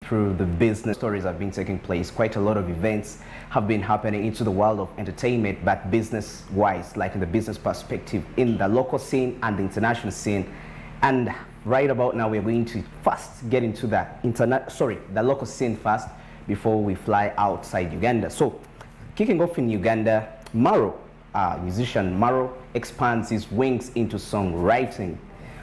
through the business stories have been taking place. Quite a lot of events have been happening into the world of entertainment, but business-wise, like in the business perspective, in the local scene and the international scene. And right about now, we're going to first get into the local scene first before we fly outside Uganda. So, kicking off in Uganda, Maro, musician Maro, expands his wings into songwriting.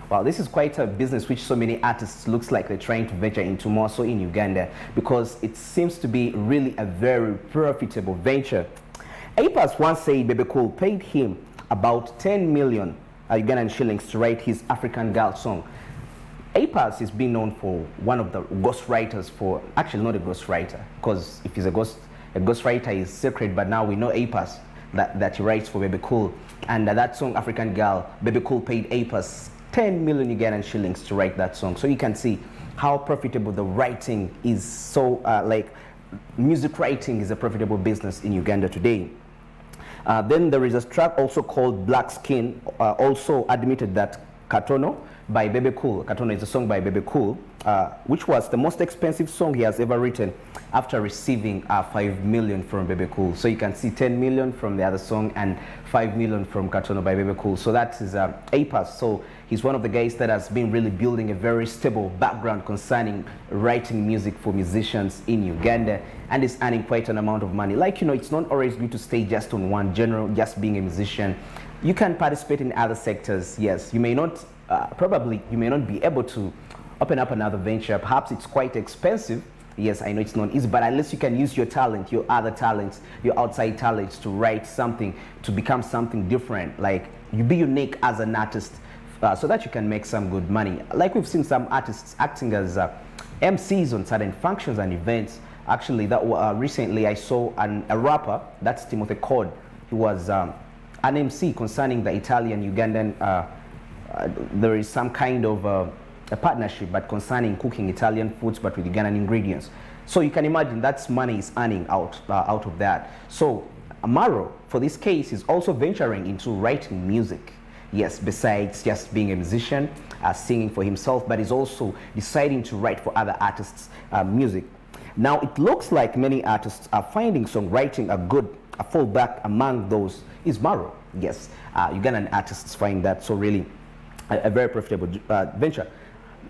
Well, this is quite a business which so many artists looks like they're trying to venture into, more so in Uganda, because it seems to be really a very profitable venture. Apas once said Bebe Cool paid him about 10 million Ugandan shillings to write his African Girl song. Apas is being known for one of the ghostwriters for, actually not a ghostwriter, because if he's a ghostwriter is secret, but now we know Apas that he writes for Bebe Cool. And that song, African Girl, Bebe Cool paid Apas 10 million Ugandan shillings to write that song. So you can see how profitable the writing is. So like music writing is a profitable business in Uganda today. Then there is a track also called Black Skin, also admitted that Katono by Bebe Cool. Katono is a song by Bebe Cool, which was the most expensive song he has ever written after receiving 5 million from Bebe Cool. So you can see 10 million from the other song and 5 million from Katono by Bebe Cool. So that is Apas. So he's one of the guys that has been really building a very stable background concerning writing music for musicians in Uganda, and is earning quite an amount of money. Like, you know, it's not always good to stay just on one genre, just being a musician. You can participate in other sectors. Yes, you may not, probably you may not be able to open up another venture. Perhaps it's quite expensive. Yes, I know it's not easy, but unless you can use your talent, your other talents, your outside talents to write something, to become something different, like you be unique as an artist, so that you can make some good money. Like we've seen some artists acting as MCs on certain functions and events. Actually, that recently I saw a rapper, that's Timothy Cord. He was an MC concerning the Italian-Ugandan, there is some kind of a partnership, but concerning cooking Italian foods, but with Ugandan ingredients. So you can imagine that's money is earning out of that. So Amaro, for this case, is also venturing into writing music. Yes, besides just being a musician, singing for himself, but he's also deciding to write for other artists' music. Now, it looks like many artists are finding songwriting a fallback. Among those is Maro. Yes, Ugandan artists find that so really a very profitable venture.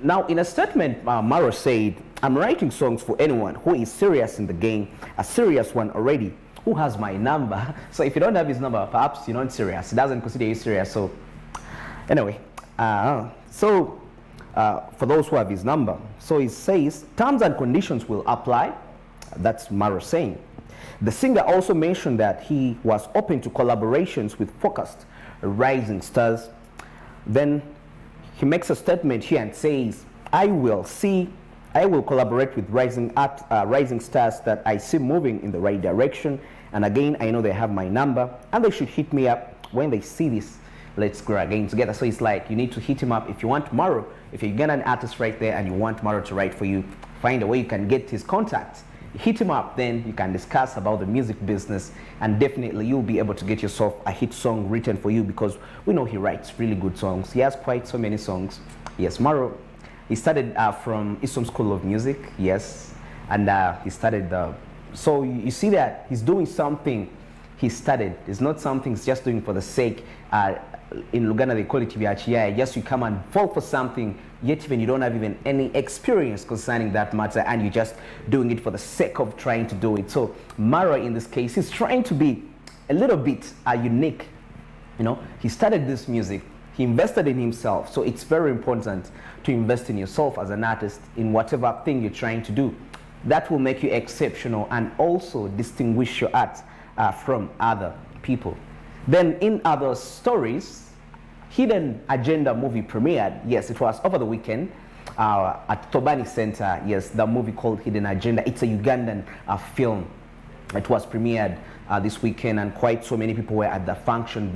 Now, in a statement, Maro said, "I'm writing songs for anyone who is serious in the game, a serious one already, who has my number." So if you don't have his number, perhaps you're not serious. He doesn't consider you serious. So anyway, for those who have his number, so he says, terms and conditions will apply. That's Maro saying. The singer also mentioned that he was open to collaborations with focused rising stars. Then he makes a statement here and says, I will collaborate with rising stars that I see moving in the right direction. And again, I know they have my number and they should hit me up when they see this. Let's grow again together. So it's like you need to hit him up if you want Maro. If you get an artist right there and you want Maro to write for you, find a way you can get his contacts. Hit him up, then you can discuss about the music business, and definitely you'll be able to get yourself a hit song written for you, because we know he writes really good songs. He has quite so many songs. Yes, Maro, he started from Isom School of Music, yes, and he started so you see that he's doing something he started. It's not something he's just doing for the sake. In Luganda they call it Viachia. Just you come and fall for something, yet even you don't have even any experience concerning that matter, and you're just doing it for the sake of trying to do it. So Maro in this case is trying to be a little bit unique. You know, he started this music, he invested in himself. So it's very important to invest in yourself as an artist in whatever thing you're trying to do. That will make you exceptional and also distinguish your art from other people. Then in other stories, Hidden Agenda movie premiered. Yes, it was over the weekend at Tobani Center. Yes, the movie called Hidden Agenda. It's a Ugandan film. It was premiered this weekend, and quite so many people were at the function.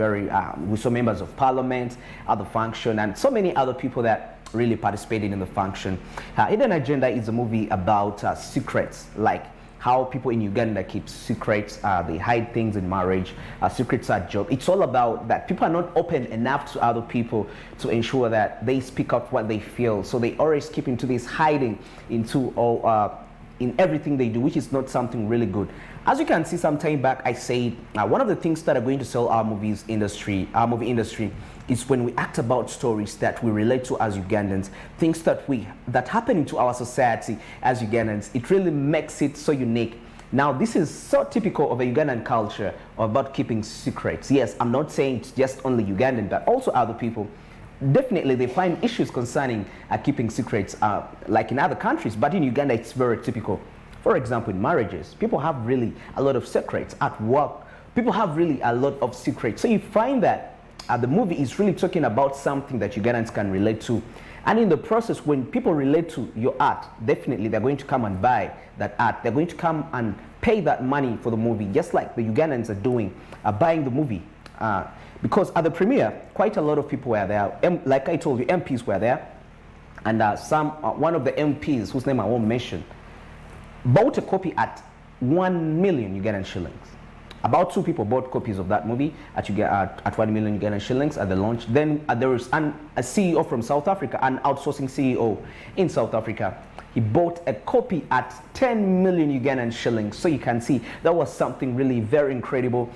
We saw members of parliament at the function, and so many other people that really participated in the function. Hidden Agenda is a movie about secrets, like how people in Uganda keep secrets, they hide things in marriage, secrets are job. It's all about that. People are not open enough to other people to ensure that they speak out what they feel. So they always keep into this hiding, into all in everything they do, which is not something really good. As you can see, some time back, I said one of the things that are going to sell our movie industry, is when we act about stories that we relate to as Ugandans, things that happen into our society as Ugandans. It really makes it so unique. Now, this is so typical of a Ugandan culture about keeping secrets. Yes, I'm not saying it's just only Ugandan, but also other people. Definitely, they find issues concerning keeping secrets, like in other countries, but in Uganda, it's very typical. For example, in marriages, people have really a lot of secrets. At work, people have really a lot of secrets. So you find that the movie is really talking about something that Ugandans can relate to. And in the process, when people relate to your art, definitely they're going to come and buy that art. They're going to come and pay that money for the movie, just like the Ugandans are doing, buying the movie. Because at the premiere, quite a lot of people were there. Like I told you, MPs were there. And one of the MPs, whose name I won't mention, bought a copy at 1 million Ugandan shillings. About 2 people bought copies of that movie at 1 million Ugandan shillings at the launch. Then there was a CEO from South Africa, an outsourcing CEO in South Africa. He bought a copy at 10 million Ugandan shillings. So you can see that was something really very incredible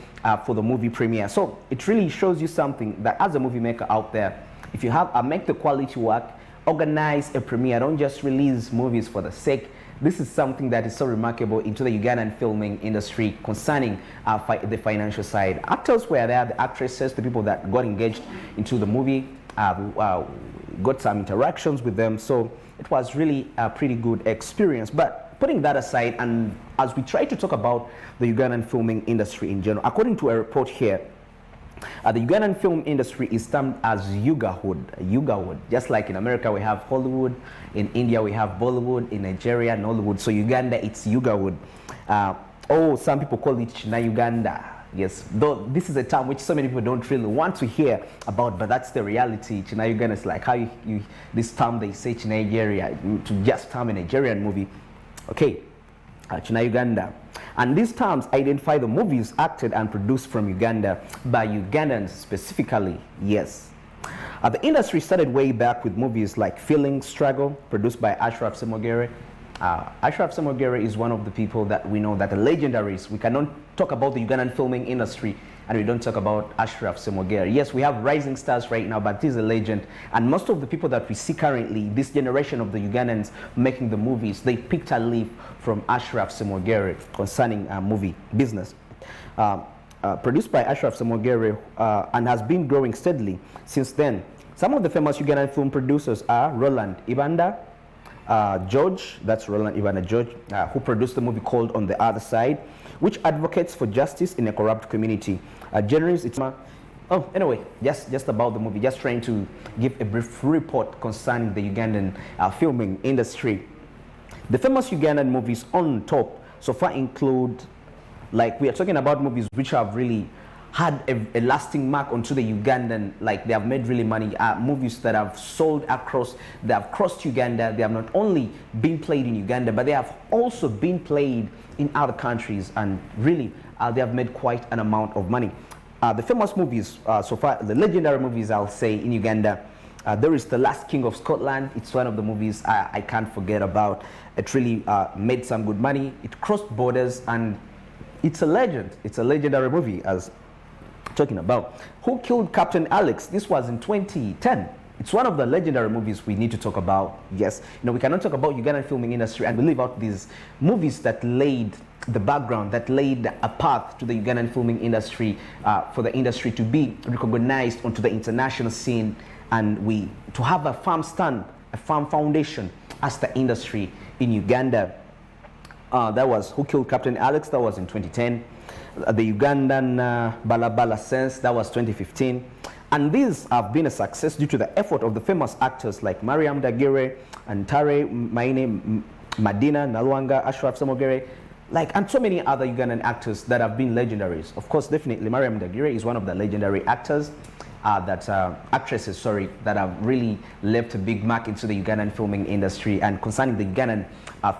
for the movie premiere. So it really shows you something that as a movie maker out there, if you have make the quality work, organize a premiere, don't just release movies for the sake. This is something that is so remarkable into the Ugandan filming industry concerning the financial side. Actors were there, the actresses, the people that got engaged into the movie, got some interactions with them. So it was really a pretty good experience. But putting that aside, and as we try to talk about the Ugandan filming industry in general, according to a report here, the Ugandan film industry is termed as Yugahood. Just like in America we have Hollywood, in India we have Bollywood, in Nigeria Nollywood. So Uganda, it's Yugahood. Some people call it China Uganda. Yes, though this is a term which so many people don't really want to hear about, but that's the reality. China Uganda is like how this term they say China Nigeria to just term a Nigerian movie. Okay, China Uganda. And these terms identify the movies acted and produced from Uganda by Ugandans specifically, yes. The industry started way back with movies like Feeling Struggle, produced by Ashraf Semogere. Ashraf Semogere is one of the people that we know that the legendaries. We cannot talk about the Ugandan filming industry and we don't talk about Ashraf Semogere. Yes, we have rising stars right now, but he's a legend. And most of the people that we see currently, this generation of the Ugandans making the movies, they picked a leaf from Ashraf Semogere concerning movie business. Produced by Ashraf Semogere and has been growing steadily since then. Some of the famous Ugandan film producers are Roland Ibanda, George, that's Roland Ibanda George, who produced the movie called On the Other Side, which advocates for justice in a corrupt community. Anyway, just about the movie, just trying to give a brief report concerning the Ugandan filming industry. The famous Ugandan movies on top so far include, like we are talking about movies which have really had a lasting mark onto the Ugandan, like they have made really money, movies that have sold across, they have crossed Uganda, they have not only been played in Uganda, but they have also been played in other countries, and really they have made quite an amount of money. The famous movies so far, the legendary movies I'll say in Uganda, there is The Last King of Scotland. It's one of the movies I can't forget about. It really made some good money. It crossed borders and it's a legend. It's a legendary movie as talking about. Who Killed Captain Alex? This was in 2010. It's one of the legendary movies we need to talk about. Yes, we cannot talk about Ugandan filming industry and we leave out these movies that laid the background, that laid a path to the Ugandan filming industry, for the industry to be recognized onto the international scene, and to have a firm stand, a firm foundation as the industry in Uganda. That was Who Killed Captain Alex? That was in 2010. The Ugandan Balabala Sense, that was 2015. And these have been a success due to the effort of the famous actors like Mariam Dagire and Tare Maine, Madina Nalwanga, Ashraf Semogere, and so many other Ugandan actors that have been legendaries. Of course, definitely Mariam Dagire is one of the legendary actors, actresses, that have really left a big mark into the Ugandan filming industry and concerning the Ugandan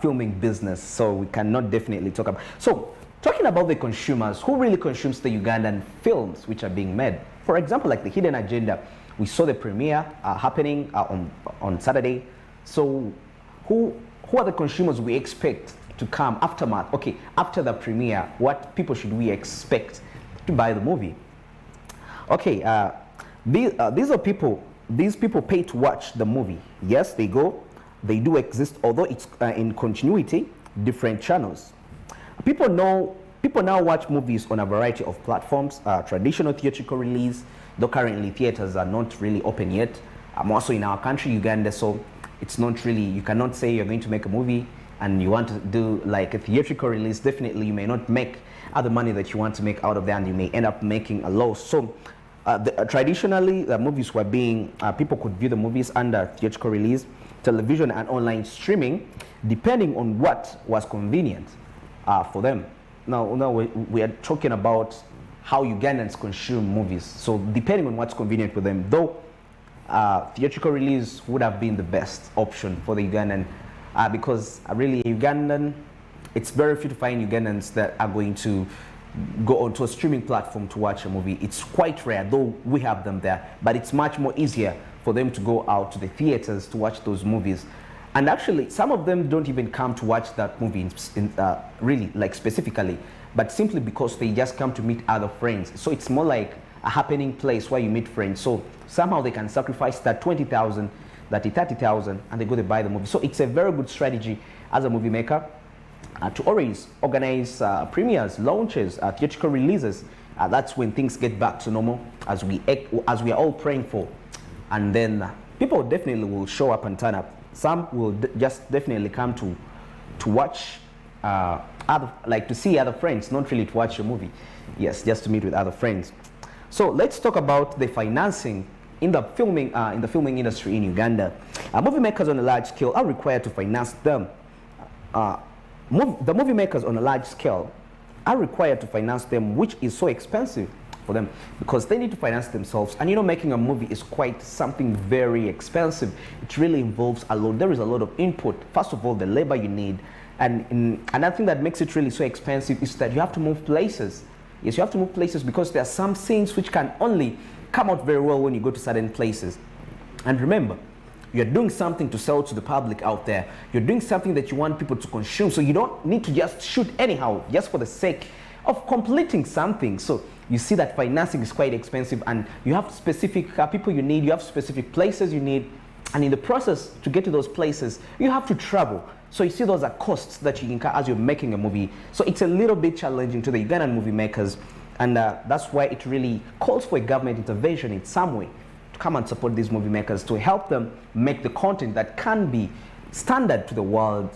filming business. So we cannot definitely talk about. So talking about the consumers, who really consumes the Ugandan films which are being made? For example, like The Hidden Agenda, we saw the premiere happening on Saturday. So who are the consumers we expect to come, aftermath. Okay, after the premiere, what people should we expect to buy the movie? Okay, these are people. These people pay to watch the movie. Yes, they go. They do exist, although it's in continuity, different channels. People now watch movies on a variety of platforms. Traditional theatrical release, though currently theaters are not really open yet. Also in our country, Uganda, so it's not really, you cannot say you're going to make a movie and you want to do like a theatrical release. Definitely you may not make other money that you want to make out of that, and you may end up making a loss. So traditionally, the movies were being, people could view the movies under theatrical release, television and online streaming, depending on what was convenient for them. Now we are talking about how Ugandans consume movies. So depending on what's convenient for them, though theatrical release would have been the best option for the Ugandan, because really Ugandan, it's very few to find Ugandans that are going to go onto a streaming platform to watch a movie. It's quite rare, though we have them there, but it's much more easier for them to go out to the theaters to watch those movies. And actually, some of them don't even come to watch that movie really, like specifically, but simply because they just come to meet other friends. So it's more like a happening place where you meet friends. So somehow they can sacrifice that 20,000, that 30,000, and they go to buy the movie. So it's a very good strategy as a movie maker to always organize premieres, launches, theatrical releases. That's when things get back to normal, as we are all praying for. And then people definitely will show up and turn up. Some will just definitely come to watch to see other friends, not really to watch a movie. Yes, just to meet with other friends. So let's talk about the financing in the filming industry in Uganda. Movie makers on a large scale are required to finance them. The movie makers on a large scale are required to finance them, which is so expensive for them because they need to finance themselves. And making a movie is quite something very expensive. It really involves a lot. There is a lot of input. First of all, the labor you need. And another thing that makes it really so expensive is that you have to move places. Yes, you have to move places because there are some scenes which can only come out very well when you go to certain places. And remember, you're doing something to sell to the public out there. You're doing something that you want people to consume. So you don't need to just shoot anyhow, just for the sake of completing something. So you see that financing is quite expensive, and you have specific people you need, you have specific places you need. And in the process to get to those places, you have to travel. So you see those are costs that you incur as you're making a movie. So it's a little bit challenging to the Ugandan movie makers. And that's why it really calls for a government intervention in some way to come and support these movie makers to help them make the content that can be standard to the world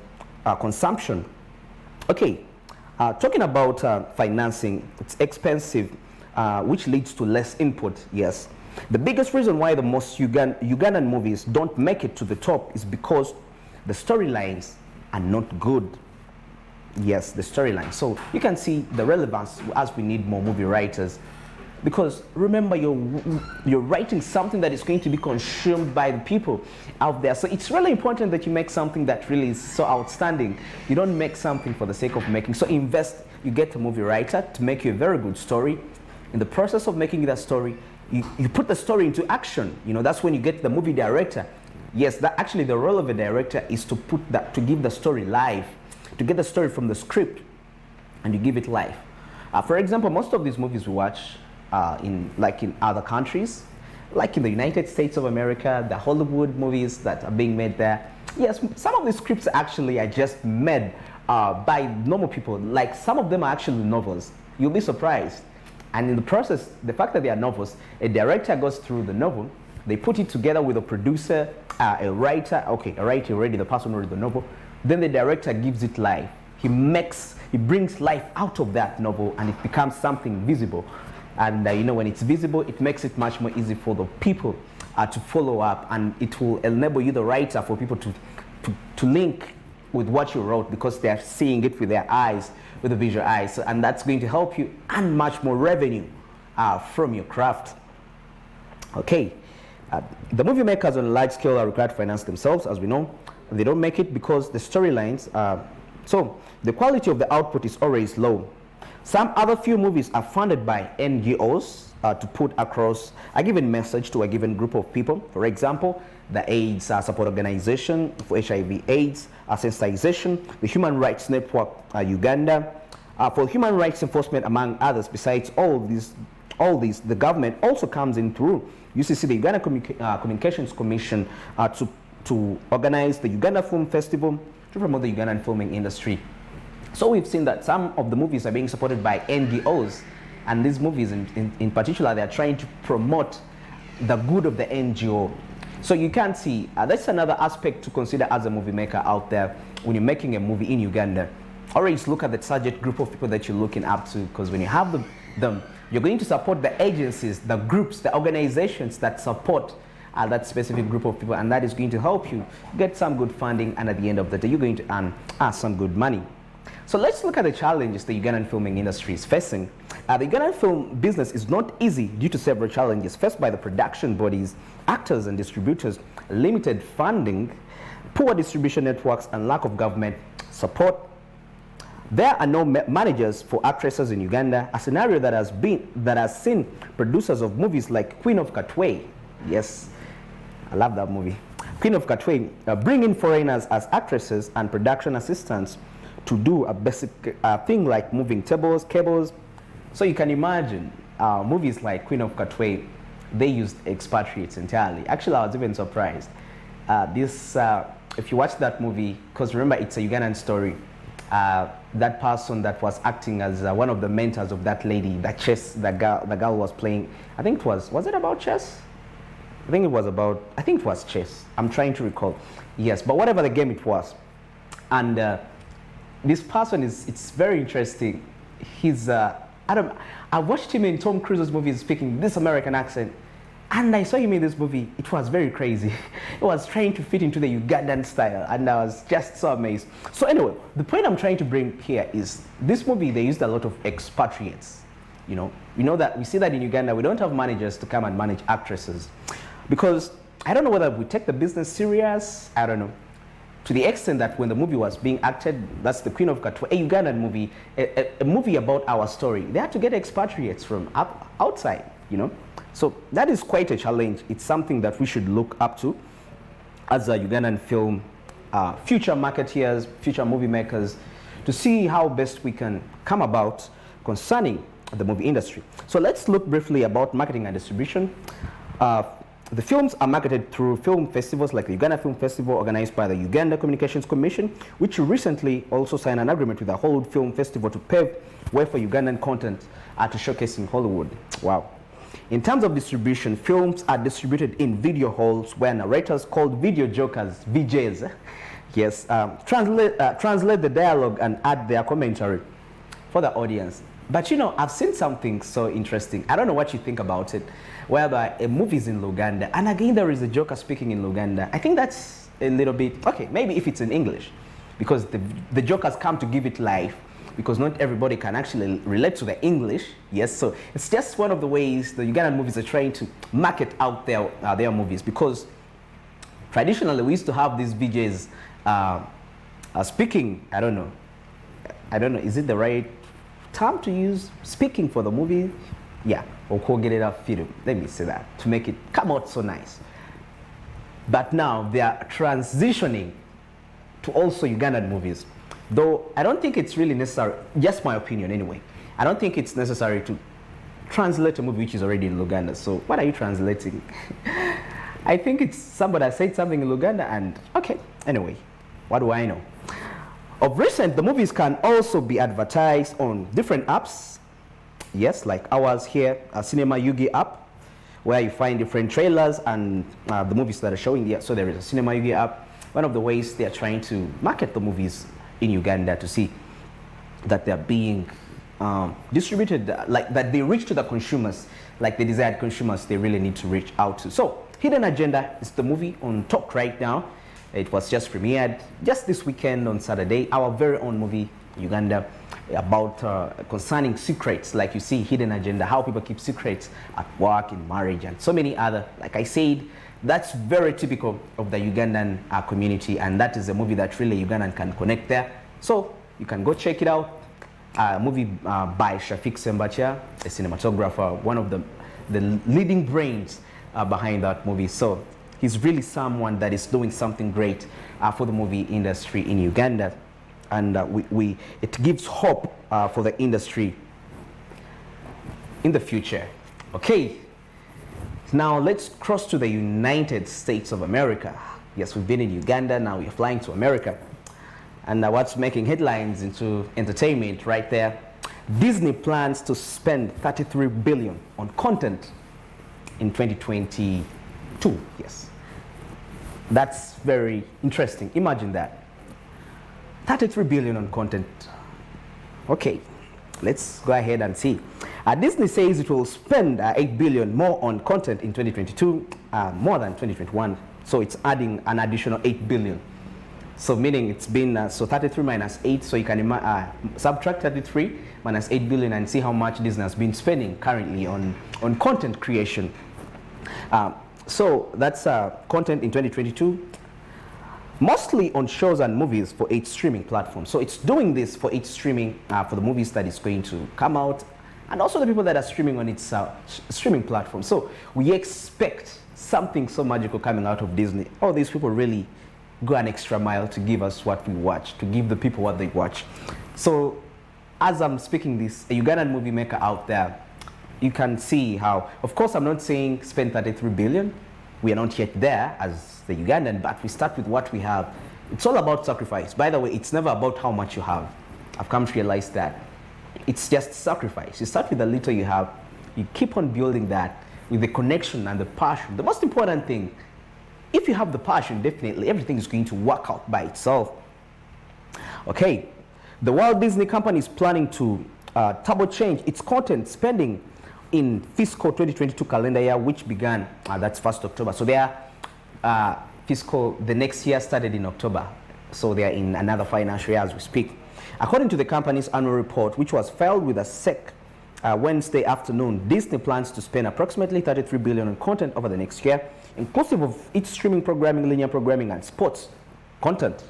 consumption. Okay, talking about financing, it's expensive, which leads to less input, yes. The biggest reason why the most Ugandan movies don't make it to the top is because the storylines are not good. Yes, the storyline. So you can see the relevance as we need more movie writers, because remember, you're writing something that is going to be consumed by the people out there. So it's really important that you make something that really is so outstanding. You don't make something for the sake of making. So you get a movie writer to make you a very good story. In the process of making that story, you put the story into action. That's when you get the movie director. Yes, actually the role of a director is to give the story life, to get the story from the script and you give it life. For example, most of these movies we watch in other countries, like in the United States of America, the Hollywood movies that are being made there. Yes, some of the scripts actually are just made by normal people. Like some of them are actually novels. You'll be surprised. And in the process, the fact that they are novels, a director goes through the novel, they put it together with a producer, a writer, a writer already, the person who wrote the novel, then the director gives it life. He brings life out of that novel and it becomes something visible. And when it's visible, it makes it much more easy for the people to follow up, and it will enable you, the writer, for people to link with what you wrote because they're seeing it with their eyes, with the visual eyes, and that's going to help you earn much more revenue from your craft. Okay, the movie makers on a large scale are required to finance themselves, as we know. They don't make it because the storylines so the quality of the output is always low. Some other few movies are funded by NGOs to put across a given message to a given group of people. For example, the AIDS Support Organization for HIV/AIDS sensitization, the Human Rights Network Uganda, for human rights enforcement, among others. Besides all these, the government also comes in through UCC, the Uganda Communications Commission, to organize the Uganda Film Festival to promote the Ugandan filming industry. So we've seen that some of the movies are being supported by NGOs, and these movies in particular, they are trying to promote the good of the NGO. So you can see, that's another aspect to consider as a movie maker out there when you're making a movie in Uganda. Always look at the target group of people that you're looking up to, because when you have them, you're going to support the agencies, the groups, the organizations that support that specific group of people, and that is going to help you get some good funding, and at the end of the day, you're going to earn some good money. So let's look at the challenges the Ugandan filming industry is facing. The Ugandan film business is not easy due to several challenges faced by the production bodies, actors and distributors, limited funding, poor distribution networks, and lack of government support. There are no managers for actresses in Uganda, a scenario that has seen producers of movies like Queen of Katwe, yes, I love that movie, Queen of Katwe, bring in foreigners as actresses and production assistants to do a basic thing like moving tables, cables. So you can imagine movies like Queen of Katwe, they used expatriates entirely. Actually, I was even surprised. If you watch that movie, because remember, it's a Ugandan story, that person that was acting as one of the mentors of that lady, that chess, the girl was playing, I think it was it about chess? I think it was chess. I'm trying to recall. Yes, but whatever the game it was. And this person it's very interesting. He's, I watched him in Tom Cruise's movies speaking this American accent, and I saw him in this movie. It was very crazy. It was trying to fit into the Ugandan style, and I was just so amazed. So anyway, the point I'm trying to bring here is this movie, they used a lot of expatriates. You know that we see that in Uganda, we don't have managers to come and manage actresses, because I don't know whether we take the business serious. I don't know. To the extent that when the movie was being acted, that's the Queen of Katwe, a Ugandan movie, a movie about our story, they had to get expatriates from outside, So that is quite a challenge. It's something that we should look up to as a Ugandan film, future marketeers, future movie makers, to see how best we can come about concerning the movie industry. So let's look briefly about marketing and distribution. The films are marketed through film festivals like the Uganda Film Festival, organized by the Uganda Communications Commission, which recently also signed an agreement with the Hollywood Film Festival to pave way for Ugandan content to showcase in Hollywood. Wow. In terms of distribution, films are distributed in video halls where narrators called video jokers, VJs, yes, translate the dialogue and add their commentary for the audience. But I've seen something so interesting. I don't know what you think about it, whereby a movie is in Luganda, and again there is a joker speaking in Luganda. I think that's a little bit, okay, maybe if it's in English, because the jokers come to give it life, because not everybody can actually relate to the English, yes, so it's just one of the ways the Ugandan movies are trying to market out their movies, because traditionally we used to have these VJs speaking, I don't know, is it the right term to use, speaking for the movie? Yeah, or get it up film, let me say that, to make it come out so nice. But now they are transitioning to also Ugandan movies, though I don't think it's really necessary, just my opinion anyway, I don't think it's necessary to translate a movie which is already in Luganda. So what are you translating? I think it's somebody that said something in Luganda, and okay, anyway, what do I know? Of recent, the movies can also be advertised on different apps. Yes, like ours here, a Cinema Yugi app, where you find different trailers and the movies that are showing there. So there is a Cinema Yugi app. One of the ways they are trying to market the movies in Uganda, to see that they're being distributed, like that they reach to the consumers, like the desired consumers they really need to reach out to. So Hidden Agenda is the movie on top right now. It was just premiered just this weekend on Saturday, our very own movie, Uganda, about concerning secrets, like you see Hidden Agenda, how people keep secrets at work, in marriage, and so many other. Like I said, that's very typical of the Ugandan community, and that is a movie that really Ugandan can connect there. So you can go check it out. A movie by Shafiq Sembacha, a cinematographer, one of the the leading brains behind that movie. So he's really someone that is doing something great for the movie industry in Uganda, and it gives hope for the industry in the future. Okay, now let's cross to the United States of America. Yes, we've been in Uganda, now we're flying to America. And what's making headlines into entertainment right there, Disney plans to spend $33 billion on content in 2022. Yes, that's very interesting. Imagine that, $33 billion on content. Okay, let's go ahead and see. Disney says it will spend $8 billion more on content in 2022, more than 2021. So it's adding an additional $8 billion. So meaning it's been, so 33 minus 8, so you can subtract 33 minus 8 billion and see how much Disney has been spending currently on content creation. So that's content in 2022, mostly on shows and movies for each streaming platform. So it's doing this for each streaming, for the movies that is going to come out, and also the people that are streaming on its streaming platform. So we expect something so magical coming out of Disney. All these people really go an extra mile to give us what we watch, to give the people what they watch. So as I'm speaking this, a Ugandan movie maker out there, you can see how, of course I'm not saying spend 33 billion. We are not yet there as the Ugandan, but we start with what we have. It's all about sacrifice. By the way, it's never about how much you have. I've come to realize that. It's just sacrifice. You start with the little you have, you keep on building that with the connection and the passion. The most important thing, if you have the passion, definitely everything is going to work out by itself. Okay, the Walt Disney Company is planning to turbo change its content spending in fiscal 2022 calendar year, which began, that's 1st October. So their the next year started in October. So they are in another financial year as we speak. According to the company's annual report, which was filed with the SEC Wednesday afternoon, Disney plans to spend approximately $33 billion on content over the next year, inclusive of its streaming programming, linear programming, and sports content.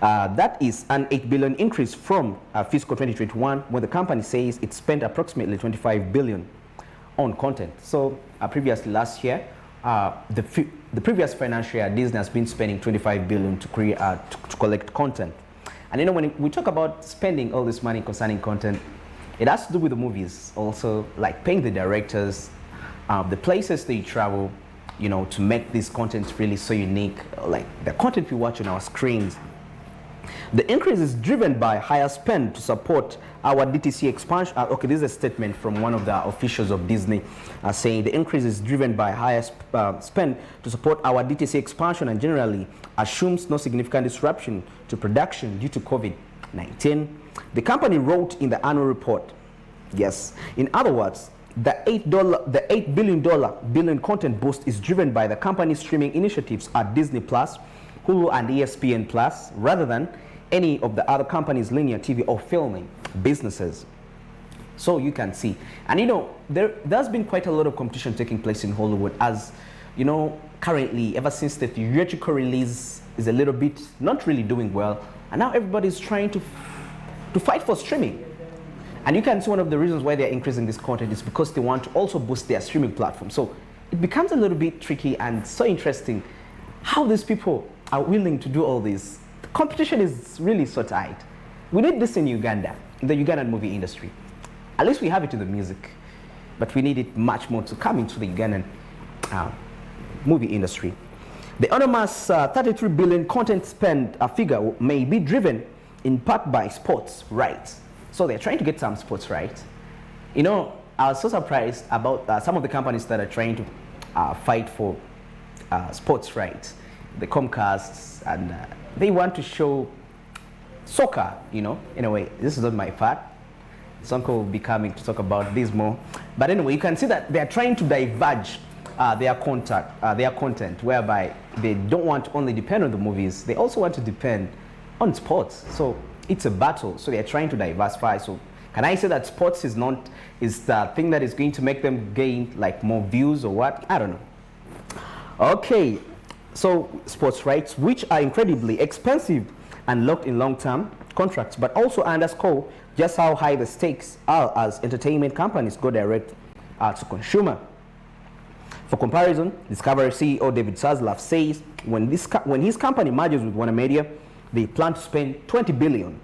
That is an $8 billion increase from fiscal 2021, when the company says it spent approximately $25 billion on content. So previously last year, the previous financial year, Disney has been spending $25 billion to create to collect content. And you know, when we talk about spending all this money concerning content, it has to do with the movies also, like paying the directors, the places they travel, you know, to make this content really so unique, like the content we watch on our screens. The increase is driven by higher spend to support our DTC expansion. Okay, this is a statement from one of the officials of Disney saying the increase is driven by higher spend to support our DTC expansion and generally assumes no significant disruption to production due to COVID-19. The company wrote in the annual report, yes, in other words, the $8 billion content boost is driven by the company's streaming initiatives at Disney Plus, Hulu, and ESPN Plus, rather than any of the other companies' linear TV or filming businesses. So you can see, and you know, there's been quite a lot of competition taking place in Hollywood, as you know, currently, ever since the theatrical release is a little bit not really doing well, and now everybody's trying to fight for streaming. And you can see one of the reasons why they're increasing this content is because they want to also boost their streaming platform. So it becomes a little bit tricky and so interesting how these people are willing to do all this. The competition is really so tight. We need this in Uganda, in the Ugandan movie industry. At least we have it in the music, but we need it much more to come into the Ugandan movie industry. The enormous $33 billion content spend figure may be driven in part by sports rights. So they're trying to get some sports rights. You know, I was so surprised about some of the companies that are trying to fight for sports rights, the Comcasts, and they want to show soccer, you know. Anyway, this is not my part. Sonko will be coming to talk about this more. But anyway, you can see that they are trying to diverge their content, whereby they don't want to only depend on the movies, they also want to depend on sports. So it's a battle. So they're trying to diversify. So can I say that sports is the thing that is going to make them gain like more views or what? I don't know. Okay, so sports rights, which are incredibly expensive and locked in long-term contracts, but also underscore just how high the stakes are as entertainment companies go direct to consumer. For comparison, Discovery CEO David Zaslav says when his company merges with Warner Media, they plan to spend $20 billion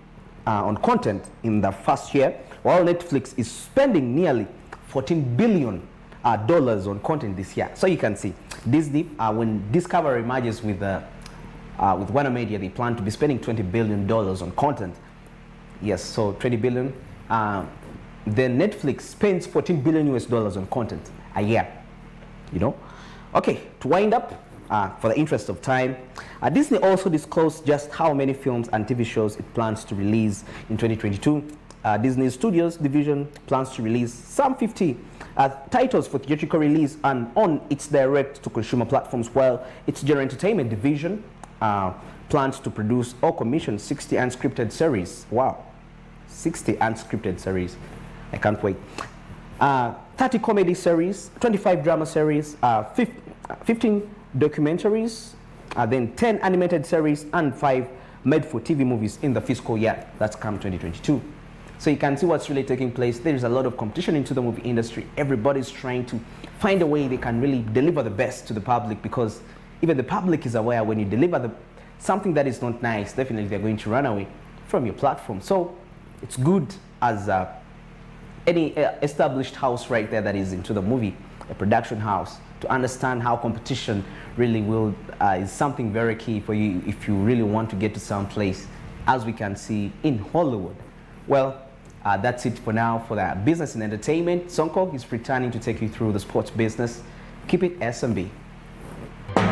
on content in the first year, while Netflix is spending nearly $14 billion on content this year. So you can see Disney, when Discovery merges with Warner Media, they plan to be spending $20 billion on content. Yes, so $20 billion. Then Netflix spends $14 billion on content a year. You know, okay. To wind up, for the interest of time, Disney also disclosed just how many films and TV shows it plans to release in 2022. Disney Studios division plans to release some 50 titles for theatrical release and on its direct-to-consumer platforms, while its general entertainment division plans to produce or commission 60 unscripted series. Wow, 60 unscripted series. I can't wait. 30 comedy series, 25 drama series, 15 documentaries, then 10 animated series, and 5 made-for-TV movies in the fiscal year that's come 2022. So you can see what's really taking place. There's a lot of competition into the movie industry. Everybody's trying to find a way they can really deliver the best to the public, because even the public is aware when you deliver something that is not nice, definitely they're going to run away from your platform. So it's good as any established house right there that is into the movie, a production house, to understand how competition really is something very key for you if you really want to get to some place, as we can see in Hollywood. Well, that's it for now for the business and entertainment. Sonko is returning to take you through the sports business. Keep it SMB.